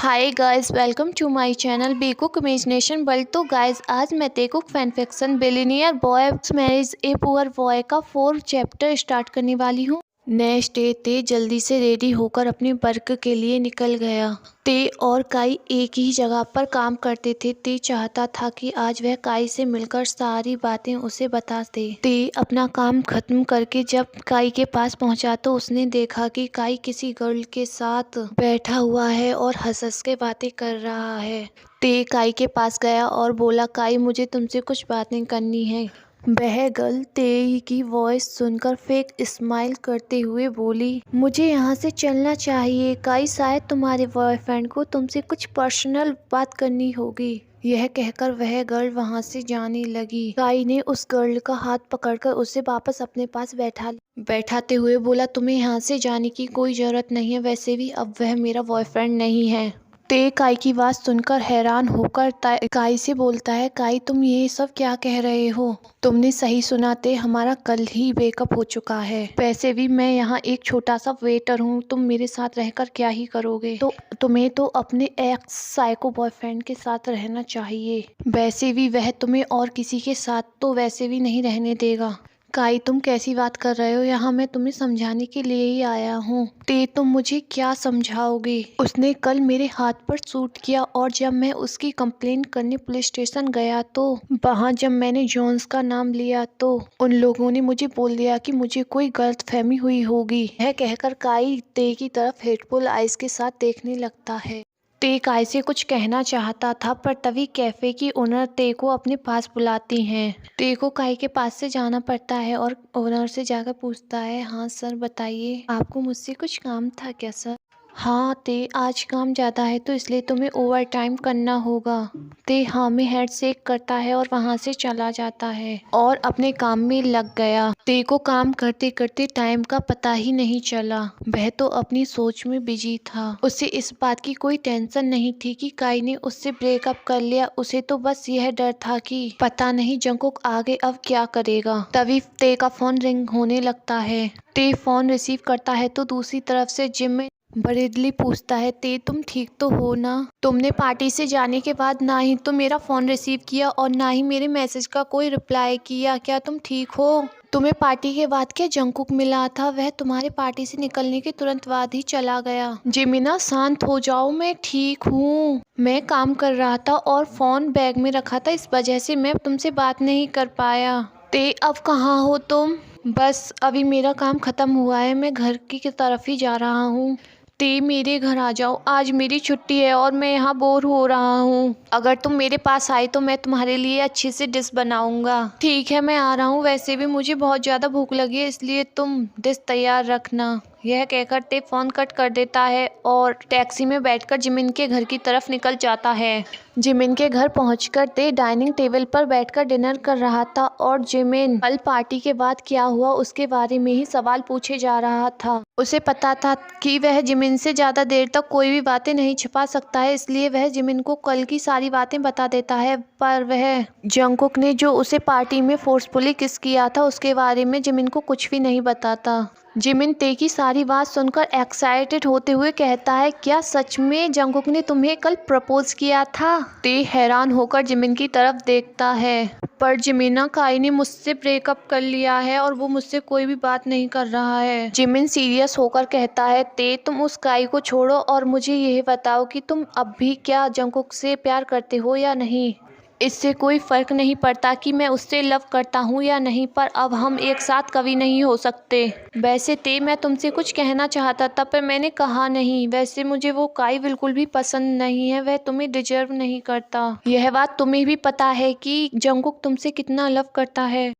Hi guys, welcome to my channel Becook imagination world. तो guys, आज मैं Becook fan fiction billionaire boy marriage a poor boy का 4 chapter start करने वाली हूँ। नेक्स्ट डे ते जल्दी से रेडी होकर अपने वर्क के लिए निकल गया। ते और काई एक ही जगह पर काम करते थे। ते चाहता था कि आज वह काई से मिलकर सारी बातें उसे बता दे। ते अपना काम खत्म करके जब काई के पास पहुंचा तो उसने देखा कि काई किसी गर्ल के साथ बैठा हुआ है और हंस हंस के बातें कर रहा है। ते काई के पास गया और बोला, काई मुझे तुमसे कुछ बातें करनी है। वह गर्ल तेई की वॉइस सुनकर फेक स्माइल करते हुए बोली, मुझे यहाँ से चलना चाहिए काई, शायद तुम्हारे बॉयफ्रेंड को तुमसे कुछ पर्सनल बात करनी होगी। यह कहकर वह गर्ल वहाँ से जाने लगी। काई ने उस गर्ल का हाथ पकड़कर उसे वापस अपने पास बैठाते हुए बोला, तुम्हें यहाँ से जाने की कोई जरूरत नहीं है, वैसे भी अब वह मेरा बॉयफ्रेंड नहीं है। ते काई की बात सुनकर हैरान होकर काई से बोलता है, काई तुम ये सब क्या कह रहे हो? तुमने सही सुना, ते हमारा कल ही ब्रेकअप हो चुका है। वैसे भी मैं यहाँ एक छोटा सा वेटर हूँ, तुम मेरे साथ रहकर क्या ही करोगे? तो तुम्हें तो अपने एक्स साइको बॉयफ्रेंड के साथ रहना चाहिए। वैसे भी वह तुम्हें और किसी के साथ तो वैसे भी नहीं रहने देगा। काई तुम कैसी बात कर रहे हो? यहाँ मैं तुम्हें समझाने के लिए ही आया हूँ। ते तुम मुझे क्या समझाओगे? उसने कल मेरे हाथ पर शूट किया और जब मैं उसकी कंप्लेंट करने पुलिस स्टेशन गया तो वहाँ जब मैंने जोन्स का नाम लिया तो उन लोगों ने मुझे बोल दिया कि मुझे कोई गलतफहमी हुई होगी। यह कहकर काई ते की तरफ हेटफुल आइज के साथ देखने लगता है। ते काई से कुछ कहना चाहता था पर तभी कैफे की ओनर ते को अपने पास बुलाती हैं। ते को काई के पास से जाना पड़ता है और ओनर से जाकर पूछता है, हाँ सर बताइए, आपको मुझसे कुछ काम था क्या सर? हाँ ते, आज काम ज़्यादा है तो इसलिए तुम्हें ओवर टाइम करना होगा। ते हाँ में हेड शेक करता है और वहाँ से चला जाता है और अपने काम में लग गया। ते को काम करते करते टाइम का पता ही नहीं चला। वह तो अपनी सोच में बिजी था। उसे इस बात की कोई टेंशन नहीं थी कि काई ने उससे ब्रेकअप कर लिया। उसे तो बस यह डर था कि पता नहीं जंगकुक आगे अब क्या करेगा। तभी ते का फोन रिंग होने लगता है। ते फोन रिसीव करता है तो दूसरी तरफ से जिम बरेडली पूछता है, ते तुम ठीक तो हो ना? तुमने पार्टी से जाने के बाद ना ही तो मेरा फ़ोन रिसीव किया और ना ही मेरे मैसेज का कोई रिप्लाई किया। क्या तुम ठीक हो? तुम्हें पार्टी के बाद क्या जंगकुक मिला था? वह तुम्हारे पार्टी से निकलने के तुरंत बाद ही चला गया। जिमिना शांत हो जाओ, मैं ठीक हूँ। मैं काम कर रहा था और फ़ोन बैग में रखा था, इस वजह से मैं तुमसे बात नहीं कर पाया। ते अब कहाँ हो तुम? बस अभी मेरा काम ख़त्म हुआ है, मैं घर की तरफ ही जा रहा हूँ। ते मेरे घर आ जाओ, आज मेरी छुट्टी है और मैं यहाँ बोर हो रहा हूँ। अगर तुम मेरे पास आई तो मैं तुम्हारे लिए अच्छी सी डिश बनाऊंगा। ठीक है मैं आ रहा हूँ, वैसे भी मुझे बहुत ज़्यादा भूख लगी है, इसलिए तुम डिश तैयार रखना। यह कहकर ते फोन कट कर देता है और टैक्सी में बैठकर जिमिन के घर की तरफ निकल जाता है। जिमिन के घर पहुंचकर ते डाइनिंग टेबल पर बैठकर डिनर कर रहा था और जिमिन कल पार्टी के बाद क्या हुआ उसके बारे में ही सवाल पूछे जा रहा था। उसे पता था कि वह जिमिन से ज़्यादा देर तक कोई भी बातें नहीं छिपा सकता है, इसलिए वह जिमिन को कल की सारी बातें बता देता है। पर वह जंगकुक ने जो उसे पार्टी में फोर्सफुली किस किया था उसके बारे में जिमिन को कुछ भी नहीं बताता। जिमिन ते की सारी बात सुनकर एक्साइटेड होते हुए कहता है, क्या सच में जंगकुक ने तुम्हें कल प्रपोज किया था? ते हैरान होकर जिमिन की तरफ देखता है। पर जिमिना, काई ने मुझसे ब्रेकअप कर लिया है और वो मुझसे कोई भी बात नहीं कर रहा है। जिमिन सीरियस होकर कहता है, ते तुम उस काई को छोड़ो और मुझे यह बताओ कि तुम अब भी क्या जंगकुक से प्यार करते हो या नहीं? इससे कोई फ़र्क नहीं पड़ता कि मैं उससे लव करता हूँ या नहीं, पर अब हम एक साथ कभी नहीं हो सकते। वैसे ते मैं तुमसे कुछ कहना चाहता था पर मैंने कहा नहीं। वैसे मुझे वो काई बिल्कुल भी पसंद नहीं है, वह तुम्हें डिजर्व नहीं करता। यह बात तुम्हें भी पता है कि जंगकुक तुमसे कितना लव करता है।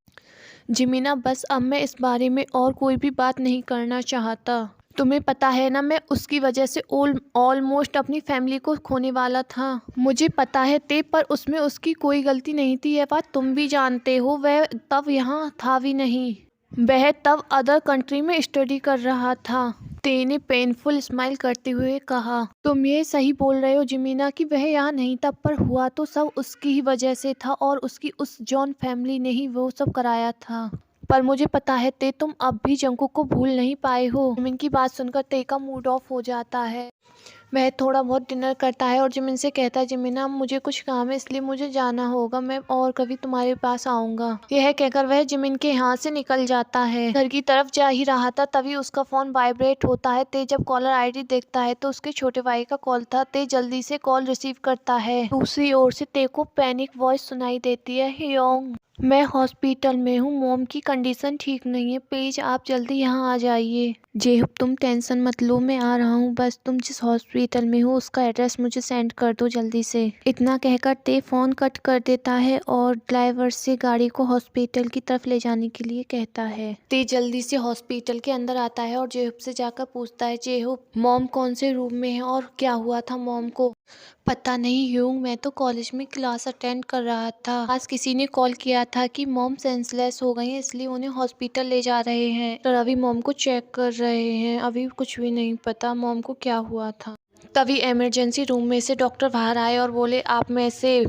जिमिना, बस अब मैं इस बारे में और कोई भी बात नहीं करना चाहता। तुम्हें पता है ना, मैं उसकी वजह से ऑलमोस्ट अपनी फैमिली को खोने वाला था। मुझे पता है ते, पर उसमें उसकी कोई गलती नहीं थी, यह बात तुम भी जानते हो। वह तब यहाँ था भी नहीं, वह तब अदर कंट्री में स्टडी कर रहा था। ते ने पेनफुल स्माइल करते हुए कहा, तुम ये सही बोल रहे हो जिमिना कि वह यहाँ नहीं था, पर हुआ तो सब उसकी ही वजह से था और उसकी उस जॉन फैमिली ने ही वो सब कराया था। पर मुझे पता है ते, तुम अब भी जंगकुक को भूल नहीं पाए हो। जिमिन की बात सुनकर ते का मूड ऑफ हो जाता है। वह थोड़ा बहुत डिनर करता है और जिमिन से कहता है, जिमिन अब मुझे कुछ काम है इसलिए मुझे जाना होगा, मैं और कभी तुम्हारे पास आऊंगा। यह कहकर वह जिमिन के यहाँ से निकल जाता है। घर की तरफ जा ही रहा था तभी उसका फोन वाइब्रेट होता है। ते जब कॉलर आईडी देखता है तो उसके छोटे भाई का कॉल था। ते जल्दी से कॉल रिसीव करता है। दूसरी ओर से ते को पैनिक वॉइस सुनाई देती है, ह्योंग मैं हॉस्पिटल में हूँ, मॉम की कंडीशन ठीक नहीं है, प्लीज आप जल्दी यहाँ आ जाइए। जेहूब तुम टेंशन मत लो, मैं आ रहा हूँ, बस तुम जिस हॉस्पिटल में हो उसका एड्रेस मुझे सेंड कर दो जल्दी से। इतना कहकर ते फोन कट कर देता है और ड्राइवर से गाड़ी को हॉस्पिटल की तरफ ले जाने के लिए कहता है। ते जल्दी से हॉस्पिटल के अंदर आता है और जेहूब से जाकर पूछता है, जेहूब मॉम कौन से रूम में है और क्या हुआ था मॉम को? पता नहीं ह्यूंग, मैं तो कॉलेज में क्लास अटेंड कर रहा था, आज किसी ने कॉल किया था कि मॉम सेंसलेस हो गई हैं इसलिए उन्हें हॉस्पिटल ले जा रहे हैं। तो अभी मॉम को चेक कर रहे हैं, अभी कुछ भी नहीं पता मॉम को क्या हुआ था। तभी इमरजेंसी रूम में से डॉक्टर बाहर आए और बोले, आप में से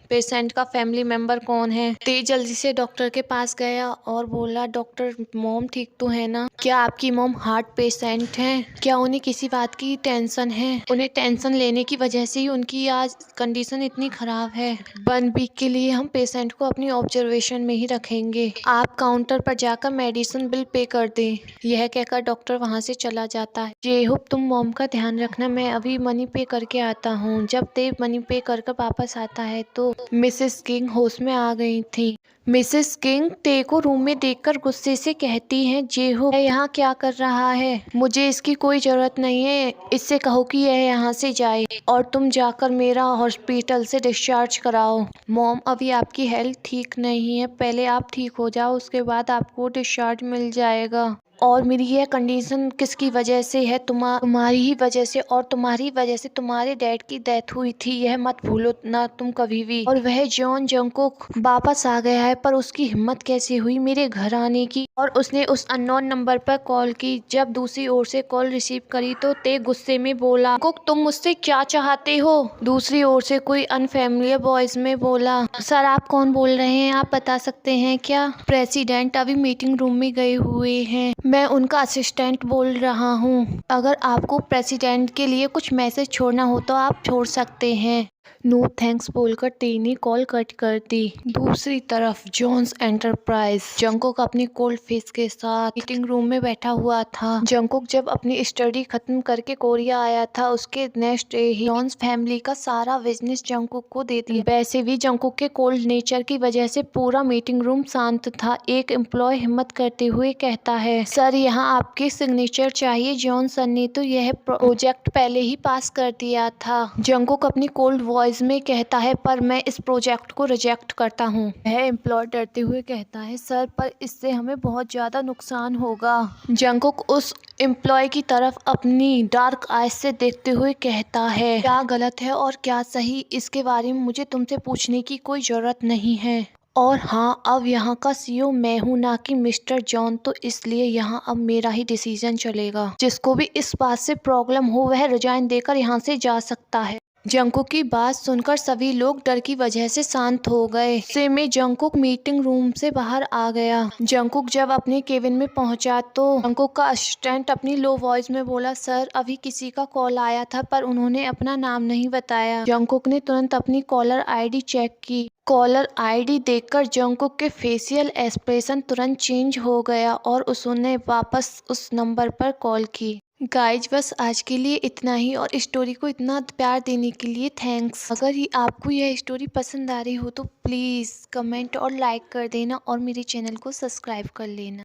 पेशेंट का फैमिली मेंबर कौन है? ते जल्दी से डॉक्टर के पास गया और बोला, डॉक्टर मॉम ठीक तो है ना? क्या आपकी मॉम हार्ट पेशेंट हैं? क्या उन्हें किसी बात की टेंशन है? उन्हें टेंशन लेने की वजह से ही उनकी आज कंडीशन इतनी खराब है। 1 वीक के लिए हम पेशेंट को अपनी ऑब्जर्वेशन में ही रखेंगे, आप काउंटर पर जाकर मेडिसिन बिल पे कर दें। यह कहकर डॉक्टर वहाँ से चला जाता है। जेहूब तुम मॉम का ध्यान रखना, मैं अभी मनी पे करके आता हूँ। जब ते मनी पे कर वापस आता है तो मिसेस किंग होश में आ गई थी। मिसेस किंग ते को रूम में देखकर गुस्से से कहती हैं, जेहूब यह यहाँ क्या कर रहा है? मुझे इसकी कोई जरूरत नहीं है, इससे कहो कि यह यहाँ से जाए और तुम जाकर मेरा हॉस्पिटल से डिस्चार्ज कराओ। मॉम अभी आपकी हेल्थ ठीक नहीं है, पहले आप ठीक हो जाओ उसके बाद आपको डिस्चार्ज मिल जाएगा। और मेरी यह कंडीशन किसकी वजह से है? तुम्हारी ही वजह से, और तुम्हारी वजह से तुम्हारे डैड की डेथ हुई थी, यह मत भूलो ना तुम कभी भी। और वह जॉन जंगकुक वापस आ गया है, पर उसकी हिम्मत कैसे हुई मेरे घर आने की? और उसने उस अननोन नंबर पर कॉल की। जब दूसरी ओर से कॉल रिसीव करी तो ते गुस्से में बोला, कुक तुम मुझसे क्या चाहते हो? दूसरी ओर से कोई अनफेमिलियर वॉइस में बोला, सर आप कौन बोल रहे हैं, आप बता सकते हैं क्या? प्रेसिडेंट अभी मीटिंग रूम में गए हुए हैं, मैं उनका असिस्टेंट बोल रहा हूँ। अगर आपको प्रेसिडेंट के लिए कुछ मैसेज छोड़ना हो तो आप छोड़ सकते हैं। नो थैंक्स बोलकर ते ने कॉल कट कर दी। दूसरी तरफ जॉन्स एंटरप्राइज, जंगकुक अपनी कोल्ड फेस के साथ मीटिंग रूम में बैठा हुआ था। जंगकुक जब अपनी स्टडी खत्म करके कोरिया आया था, उसके नेक्स्ट डे ही जॉन्स फैमिली का सारा बिजनेस जंगकुक को दे दिया। वैसे भी जंगकुक के कोल्ड नेचर की वजह से पूरा मीटिंग रूम शांत था। एक एम्प्लॉय हिम्मत करते हुए कहता है, सर यहाँ आपके सिग्नेचर चाहिए। जॉन सर ने तो यह प्रोजेक्ट पहले ही पास कर दिया था। जंगकुक अपनी कोल्ड वॉइस में कहता है, पर मैं इस प्रोजेक्ट को रिजेक्ट करता हूँ। वह एम्प्लॉय डरते हुए कहता है, सर पर इससे हमें बहुत ज्यादा नुकसान होगा। जंगकुक उस एम्प्लॉय की तरफ अपनी डार्क आइज से देखते हुए कहता है, क्या गलत है और क्या सही इसके बारे में मुझे तुमसे पूछने की कोई जरूरत नहीं है। और हाँ, अब यहाँ का सीईओ मैं हूँ ना कि मिस्टर जॉन, तो इसलिए यहाँ अब मेरा ही डिसीजन चलेगा। जिसको भी इस बात से प्रॉब्लम हो वह रिजाइन देकर यहाँ से जा सकता है। जंगकुक की बात सुनकर सभी लोग डर की वजह से शांत हो गए। ऐसे में जंगकुक मीटिंग रूम से बाहर आ गया। जंगकुक जब अपने केबिन में पहुंचा तो जंगकुक का असिस्टेंट अपनी लो वॉइस में बोला, सर अभी किसी का कॉल आया था पर उन्होंने अपना नाम नहीं बताया। जंगकुक ने तुरंत अपनी कॉलर आईडी चेक की। कॉलर आईडी देखकर जंगकुक के फेशियल एक्सप्रेशन तुरंत चेंज हो गया और उसने वापस उस नंबर पर कॉल की। गाइज बस आज के लिए इतना ही, और स्टोरी को इतना प्यार देने के लिए थैंक्स। अगर आपको यह स्टोरी पसंद आ रही हो तो प्लीज़ कमेंट और लाइक कर देना और मेरे चैनल को सब्सक्राइब कर लेना।